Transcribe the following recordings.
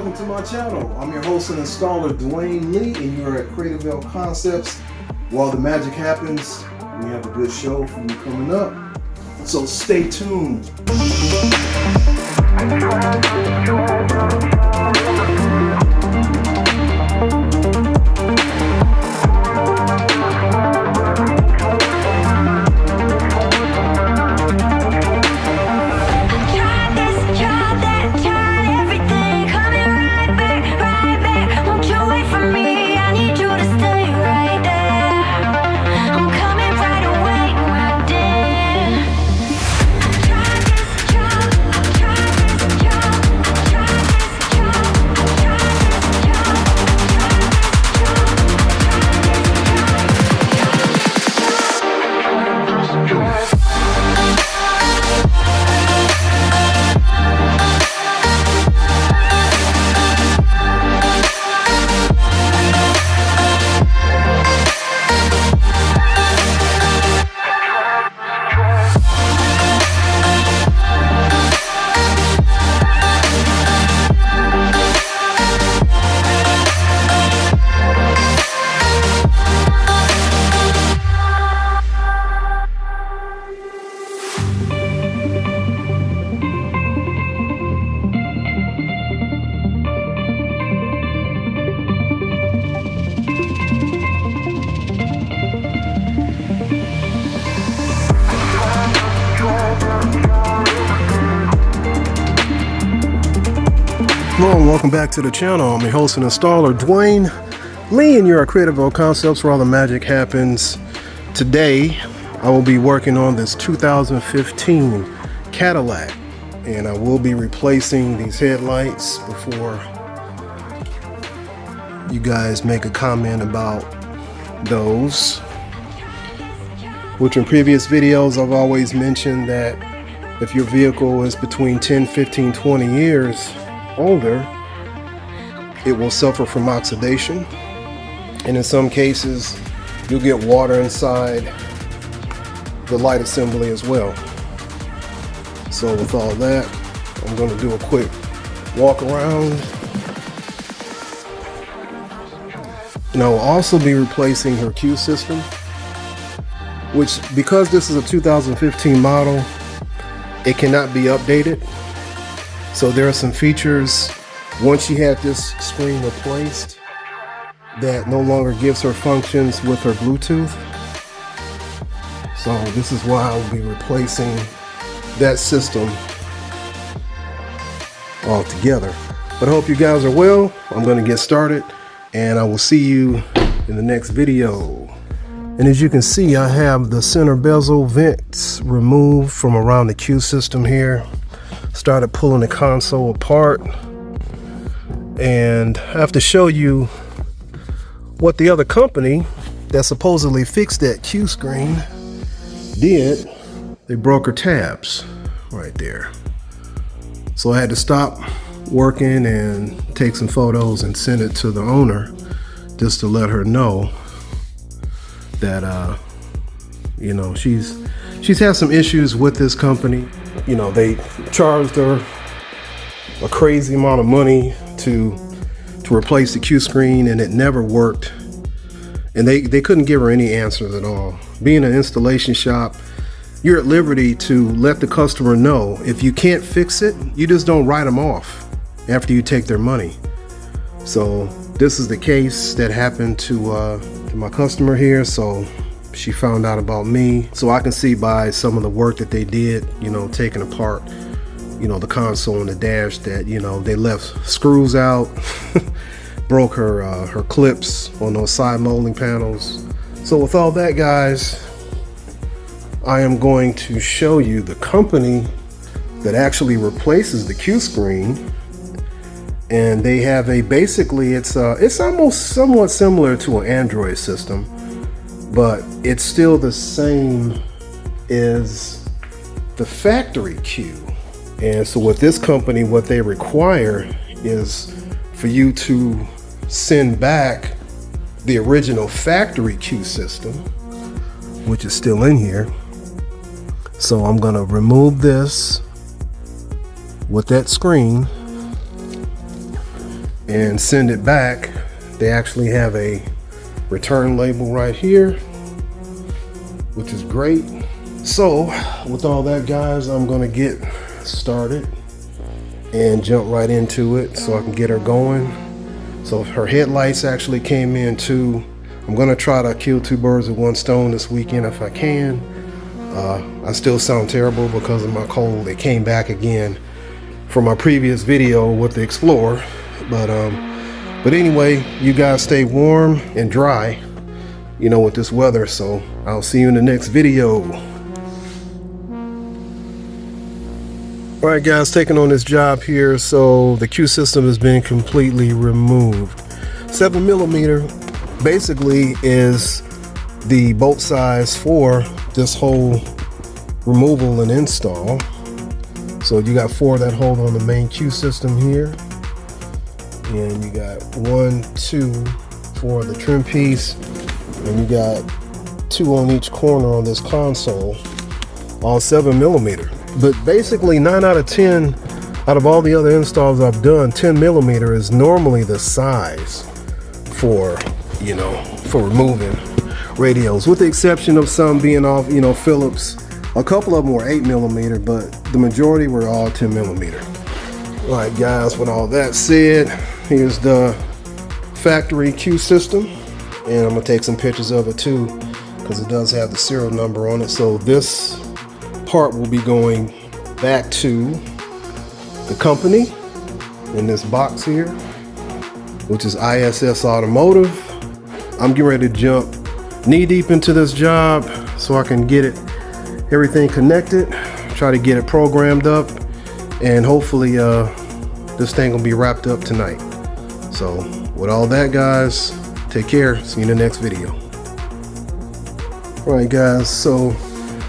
welcome to my channel. I'm your host and installer, Dwayne Lee, and you're at Cadillac Concepts. While the magic happens, we have a good show for you coming up, so stay tuned. Hello and welcome back to the channel. I'm your host and installer, Dwayne Lee, and you're at Cadillac Concepts, where all the magic happens. Today, I will be working on this 2015 Cadillac, and I will be replacing these headlights before you guys make a comment about those. Which in previous videos, I've always mentioned that if your vehicle is between 10, 15, 20 years older, it will suffer from oxidation, and in some cases you'll get water inside the light assembly as well. So with all that, I'm going to do a quick walk around, and I will also be replacing her Q system, which, because this is a 2015 model, it cannot be updated. So there are some features, once she had this screen replaced, that no longer gives her functions with her Bluetooth. So this is why I'll be replacing that system altogether. But I hope you guys are well. I'm going to get started, and I will see you in the next video. And as you can see, I have the center bezel vents removed from around the Q system here. Started pulling the console apart, and I have to show you what the other company that supposedly fixed that Q screen did. They broke her tabs right there. So I had to stop working and take some photos and send it to the owner, just to let her know that you know, she's had some issues with this company. You know, they charged her a crazy amount of money to replace the Q screen, and it never worked. And they couldn't give her any answers at all. Being an installation shop, you're at liberty to let the customer know. If you can't fix it, you just don't write them off after you take their money. So this is the case that happened to my customer here. So she found out about me, so I can see by some of the work that they did, you know, taking apart, you know, the console and the dash, that, you know, they left screws out, broke her clips on those side molding panels. So with all that, guys, I am going to show you the company that actually replaces the Q screen, and they have a, basically it's almost somewhat similar to an Android system, but it's still the same as the factory Q. And so with this company, what they require is for you to send back the original factory Q system, which is still in here. So I'm gonna remove this with that screen, and send it back, they actually have a return label right here, which is great. So with all that, guys, I'm gonna get started and jump right into it so I can get her going. So her headlights actually came in too. I'm gonna try to kill two birds with one stone this weekend if I can. I still sound terrible because of my cold. It came back again from my previous video with the Explorer. But anyway, you guys stay warm and dry, you know, with this weather. So I'll see you in the next video. All right, guys, taking on this job here. So the Q system has been completely removed. 7mm basically is the bolt size for this whole removal and install. So you got 4 that hold on the main Q system here, and you got 1, 2 for the trim piece, and you got 2 on each corner on this console, all 7mm. But basically 9 out of 10 out of all the other installs I've done, 10mm is normally the size for, you know, for removing radios, with the exception of some being off, you know, Phillips. A couple of them were 8mm, but the majority were all 10mm. All right, guys, with all that said, here's the factory Q system, and I'm gonna take some pictures of it too, because it does have the serial number on it. So this part will be going back to the company in this box here, which is ISS Automotive. I'm getting ready to jump knee deep into this job so I can get everything connected, try to get it programmed up, and hopefully this thing will be wrapped up tonight. So with all that, guys, take care. See you in the next video. All right, guys, so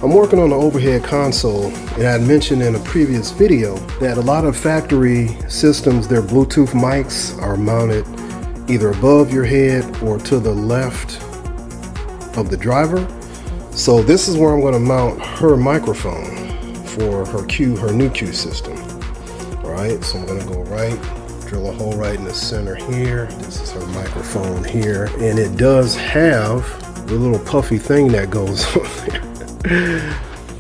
I'm working on the overhead console, and I had mentioned in a previous video that a lot of factory systems, their Bluetooth mics are mounted either above your head or to the left of the driver. So this is where I'm going to mount her microphone for her new Q system. All right, so I'm going to go right, drill a hole right in the center here. This is her microphone here, and it does have the little puffy thing that goes on there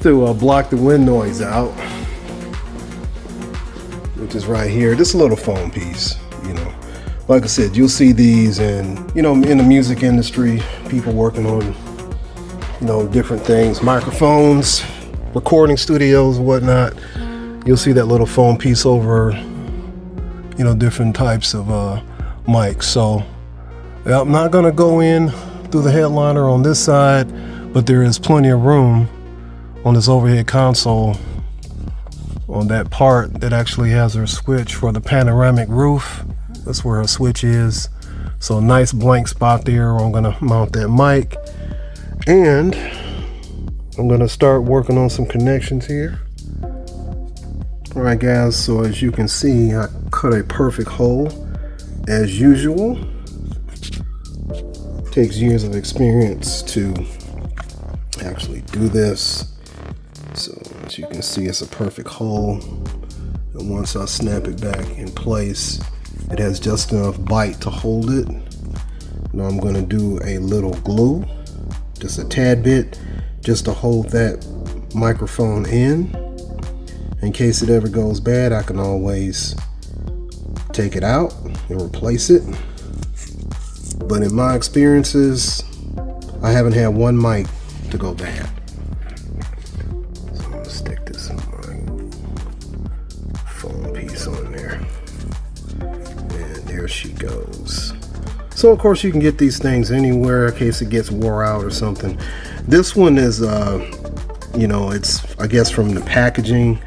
to block the wind noise out, which is right here. This little foam piece, you know. Like I said, you'll see these in, you know, in the music industry, people working on, you know, different things, microphones, recording studios, whatnot. You'll see that little foam piece over, you know, different types of mics. So yeah, I'm not gonna go in through the headliner on this side, but there is plenty of room on this overhead console on that part that actually has her switch for the panoramic roof. That's where her switch is. So a nice blank spot there where I'm gonna mount that mic. And I'm gonna start working on some connections here. All right, guys, so as you can see, I cut a perfect hole as usual. Takes years of experience to actually do this. So as you can see, it's a perfect hole. And once I snap it back in place, it has just enough bite to hold it. Now I'm gonna do a little glue, just a tad bit, just to hold that microphone in case it ever goes bad. I can always take it out and replace it. But in my experiences, I haven't had one mic to go bad. So I'm gonna stick this in my foam piece on there. And there she goes. So of course you can get these things anywhere in case it gets wore out or something. This one is, you know, it's, I guess from the packaging,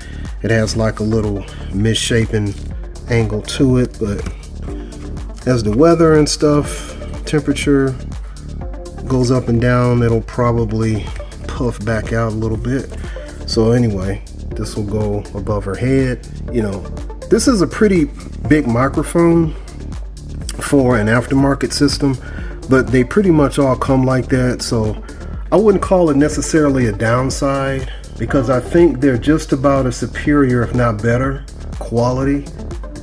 it has like a little misshapen angle to it, but as the weather and stuff, temperature goes up and down, it'll probably puff back out a little bit. So anyway, this will go above her head. You know, this is a pretty big microphone for an aftermarket system, but they pretty much all come like that. So I wouldn't call it necessarily a downside, because I think they're just about as superior, if not better, quality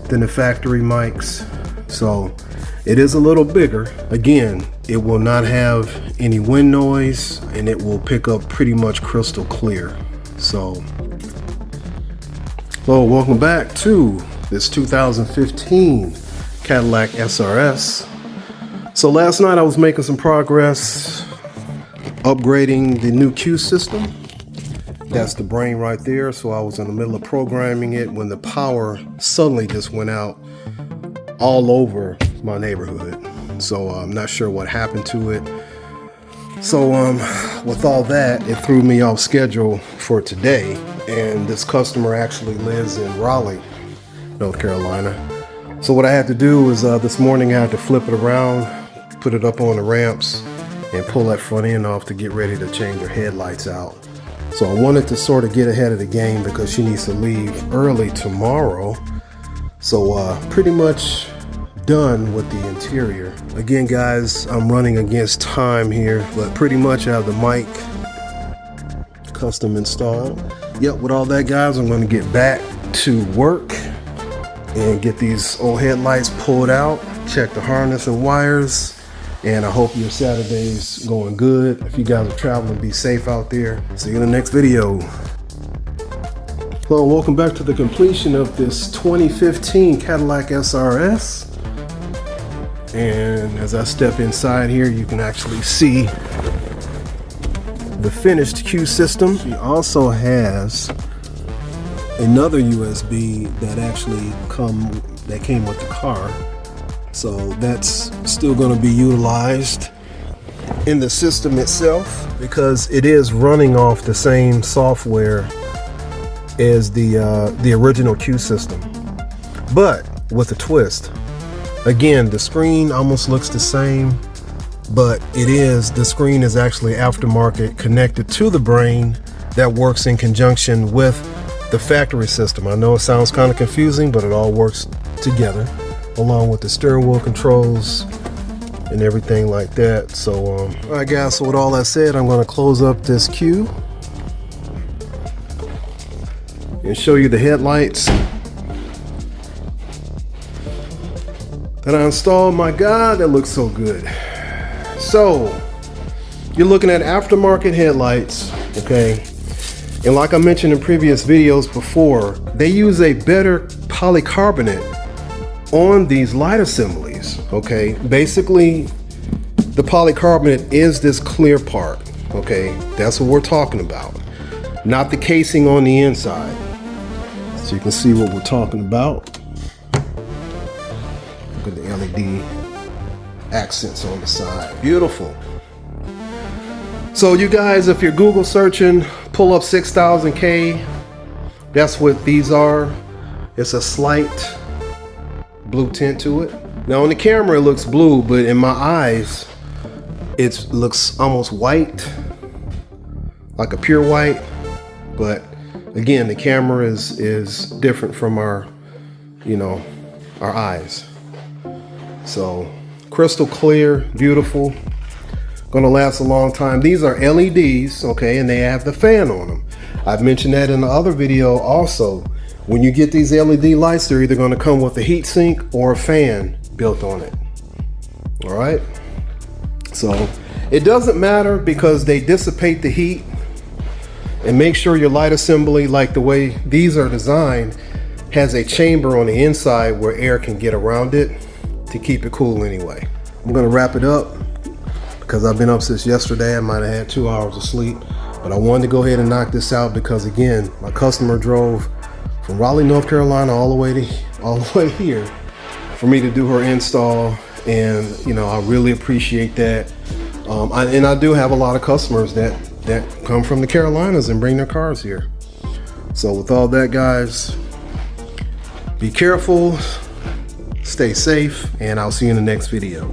than the factory mics. So it is a little bigger. Again, it will not have any wind noise and it will pick up pretty much crystal clear. So, hello, welcome back to this 2015 Cadillac SRX. So last night I was making some progress upgrading the new Q system. That's the brain right there. So I was in the middle of programming it when the power suddenly just went out all over my neighborhood. So I'm not sure what happened to it. So with all that, it threw me off schedule for today. And this customer actually lives in Raleigh, North Carolina. So what I had to do is this morning I had to flip it around, put it up on the ramps, and pull that front end off to get ready to change her headlights out. So I wanted to sort of get ahead of the game because she needs to leave early tomorrow. So pretty much done with the interior. Again, guys, I'm running against time here, but pretty much I have the mic custom installed. Yep, with all that, guys, I'm going to get back to work and get these old headlights pulled out, check the harness and wires. And I hope your Saturday's going good. If you guys are traveling, be safe out there. See you in the next video. Hello, welcome back to the completion of this 2015 Cadillac SRX. And as I step inside here, you can actually see the finished Q system. It also has another USB that actually came with the car. So that's still going to be utilized in the system itself because it is running off the same software as the original Q system, but with a twist. Again, the screen almost looks the same, but the screen is actually aftermarket connected to the brain that works in conjunction with the factory system. I know it sounds kind of confusing, but it all works together, along with the steering wheel controls and everything like that. So all right, guys, so with all that said, I'm going to close up this Q and show you the headlights that I installed. My God, that looks so good. So you're looking at aftermarket headlights, okay? And like I mentioned in previous videos before, they use a better polycarbonate on these light assemblies, okay? Basically, the polycarbonate is this clear part, okay? That's what we're talking about, not the casing on the inside. So you can see what we're talking about. Look at the LED accents on the side. Beautiful. So you guys, if you're Google searching, pull up 6000K. That's what these are. It's a slight blue tint to it. Now on the camera it looks blue, but in my eyes it looks almost white, like a pure white. But again, the camera is different from our eyes. So crystal clear, beautiful, gonna last a long time. These are LEDs, okay, and they have the fan on them. I've mentioned that in the other video also. When you get these LED lights, they're either going to come with a heat sink or a fan built on it. All right. So it doesn't matter because they dissipate the heat. And make sure your light assembly, like the way these are designed, has a chamber on the inside where air can get around it to keep it cool anyway. I'm going to wrap it up because I've been up since yesterday. I might have had 2 hours of sleep, but I wanted to go ahead and knock this out because, again, my customer drove from Raleigh, North Carolina, all the way here for me to do her install, and I really appreciate that. And I do have a lot of customers that come from the Carolinas and bring their cars here. So with all that, guys, be careful, stay safe, and I'll see you in the next video.